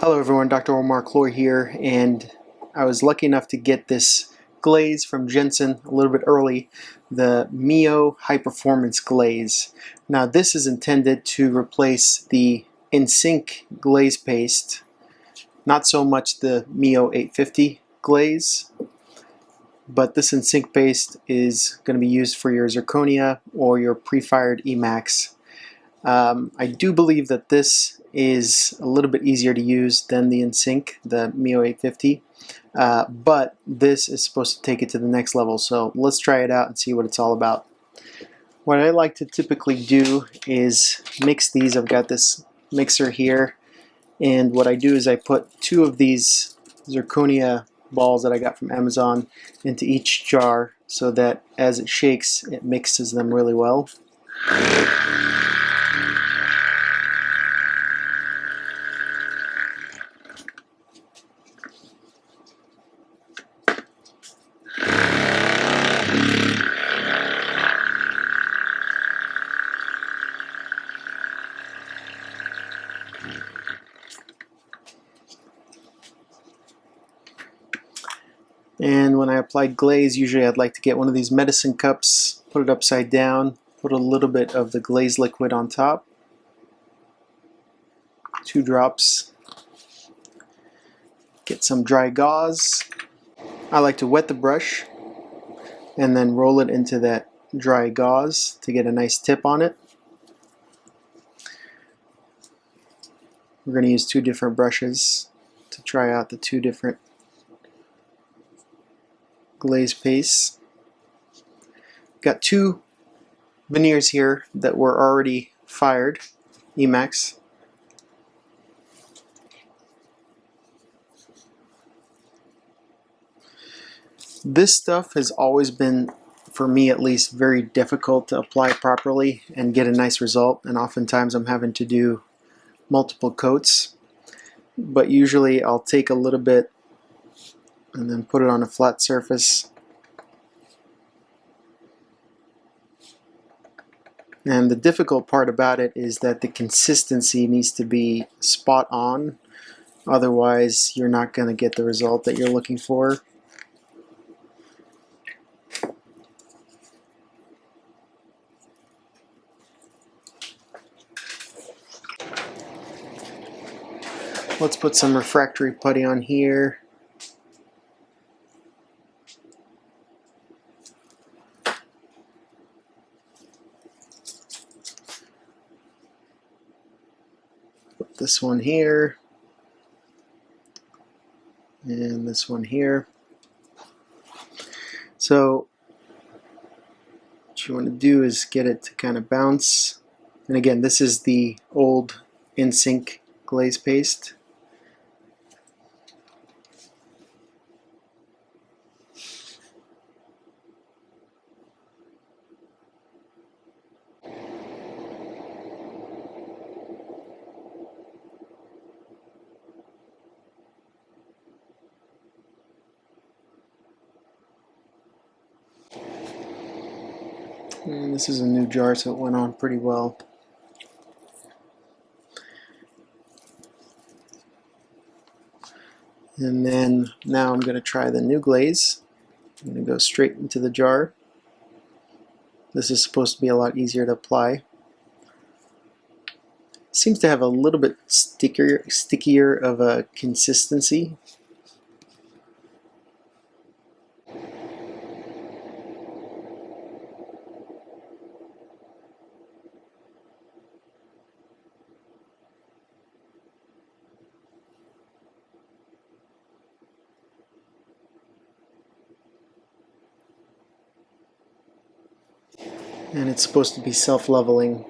Hello everyone, Dr. Omar Clore here, and I was lucky enough to get this glaze from Jensen a little bit early, the Miyo High Performance Glaze. Now this is intended to replace the insync glaze paste, not so much the Miyo 850 glaze, but this insync paste is going to be used for your zirconia or your pre-fired Emax. I do believe that this is a little bit easier to use than the insync, the Miyo 850, but this is supposed to take it to the next level, so let's try it out and see what it's all about. What I like to typically do is mix these. I've got this mixer here, and what I do is I put 2 of these zirconia balls that I got from Amazon into each jar so that as it shakes it mixes them really well. And when I applied glaze, usually I'd like to get one of these medicine cups, put it upside down, put a little bit of the glaze liquid on top, 2 drops, get some dry gauze. I like to wet the brush and then roll it into that dry gauze to get a nice tip on it. We're going to use 2 different brushes to try out the 2 different glaze pastes. Got 2 veneers here that were already fired, Emax. This stuff has always been, for me at least, very difficult to apply properly and get a nice result, and oftentimes I'm having to do multiple coats, but usually I'll take a little bit and then put it on a flat surface. And the difficult part about it is that the consistency needs to be spot on, otherwise you're not going to get the result that you're looking for. Let's put some refractory putty on here. Put this one here. And this one here. So what you want to do is get it to kind of bounce. And again, this is the old insync glaze paste. And this is a new jar, so it went on pretty well. And then now I'm going to try the new glaze. I'm going to go straight into the jar. This is supposed to be a lot easier to apply. Seems to have a little bit stickier of a consistency. And it's supposed to be self-leveling.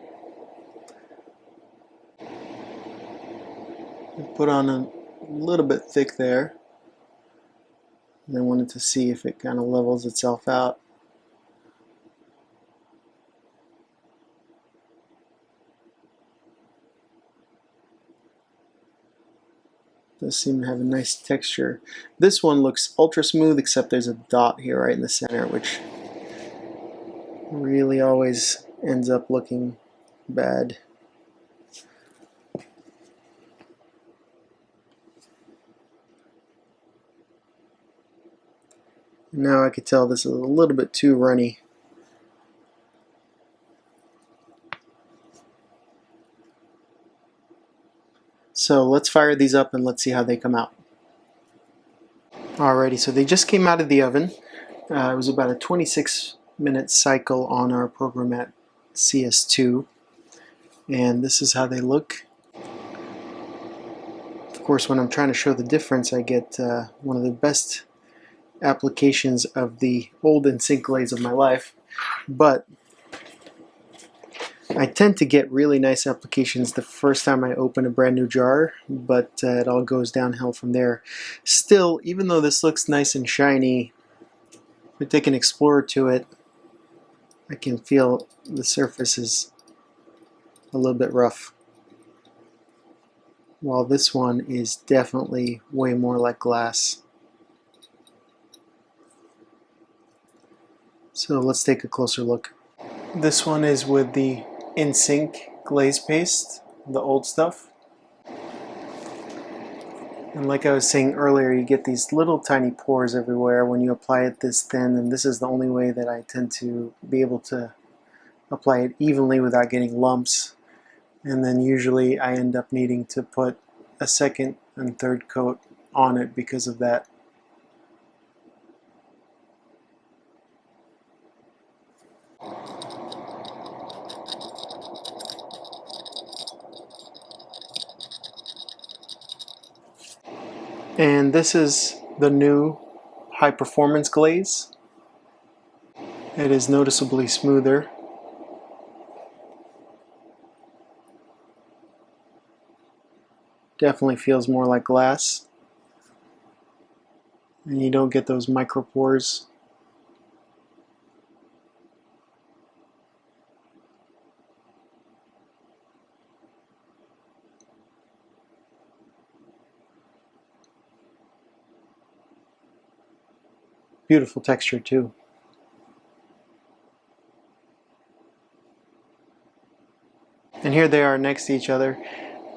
Put on a little bit thick there. And I wanted to see if it kind of levels itself out. Does seem to have a nice texture. This one looks ultra smooth, except there's a dot here right in the center, which really always ends up looking bad. Now I could tell this is a little bit too runny. So let's fire these up and let's see how they come out. Alrighty, so they just came out of the oven. It was about a 26-minute cycle on our program at CS2. And this is how they look. Of course, when I'm trying to show the difference, I get one of the best applications of the old insync glaze of my life. But I tend to get really nice applications the first time I open a brand new jar, but it all goes downhill from there. Still, even though this looks nice and shiny, if I take an Explorer to it, I can feel the surface is a little bit rough. While this one is definitely way more like glass. So let's take a closer look. This one is with the insync glaze paste, the old stuff. And like I was saying earlier, you get these little tiny pores everywhere when you apply it this thin, and this is the only way that I tend to be able to apply it evenly without getting lumps. And then usually I end up needing to put a second and third coat on it because of that. And this is the new High Performance Glaze. It is noticeably smoother. Definitely feels more like glass. And you don't get those micro pores. Beautiful texture too. And here they are next to each other.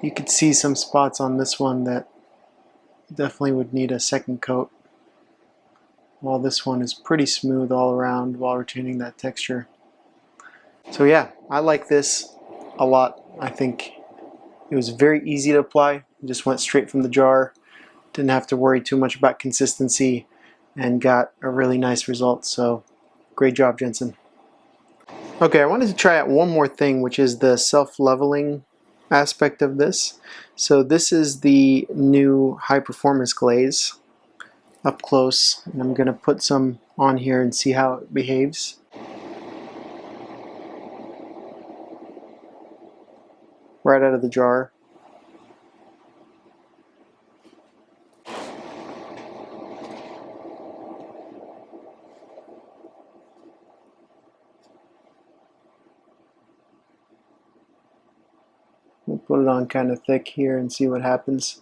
You could see some spots on this one that definitely would need a second coat, while this one is pretty smooth all around while retaining that texture. So yeah, I like this a lot. I think it was very easy to apply. It just went straight from the jar. Didn't have to worry too much about consistency and got a really nice result. So great job, Jensen. Okay, I wanted to try out one more thing, which is the self-leveling aspect of this. So this is the new high performance glaze up close, and I'm going to put some on here and see how it behaves. Right out of the jar. We'll put it on kind of thick here and see what happens.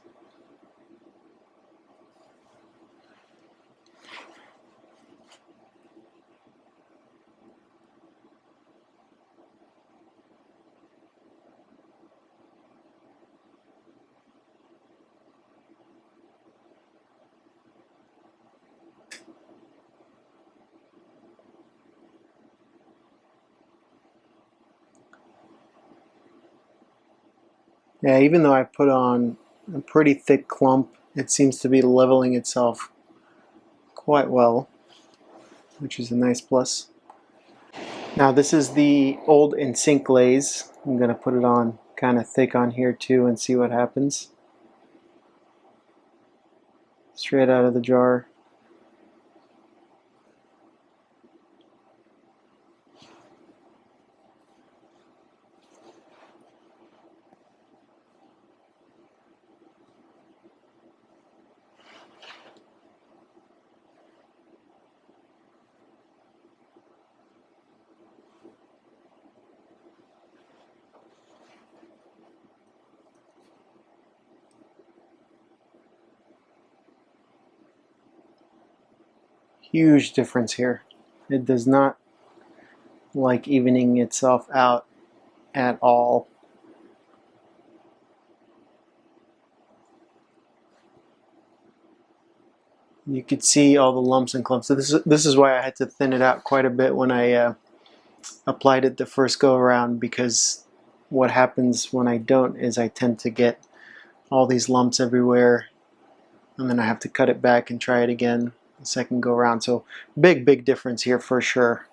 Yeah, even though I put on a pretty thick clump, it seems to be leveling itself quite well, which is a nice plus. Now this is the old insync glaze. I'm going to put it on kind of thick on here too and see what happens. Straight out of the jar. Huge difference here. It does not like evening itself out at all. You could see all the lumps and clumps. So this is why I had to thin it out quite a bit when I applied it the first go around, because what happens when I don't is I tend to get all these lumps everywhere, and then I have to cut it back and try it again the second go around. So big difference here for sure.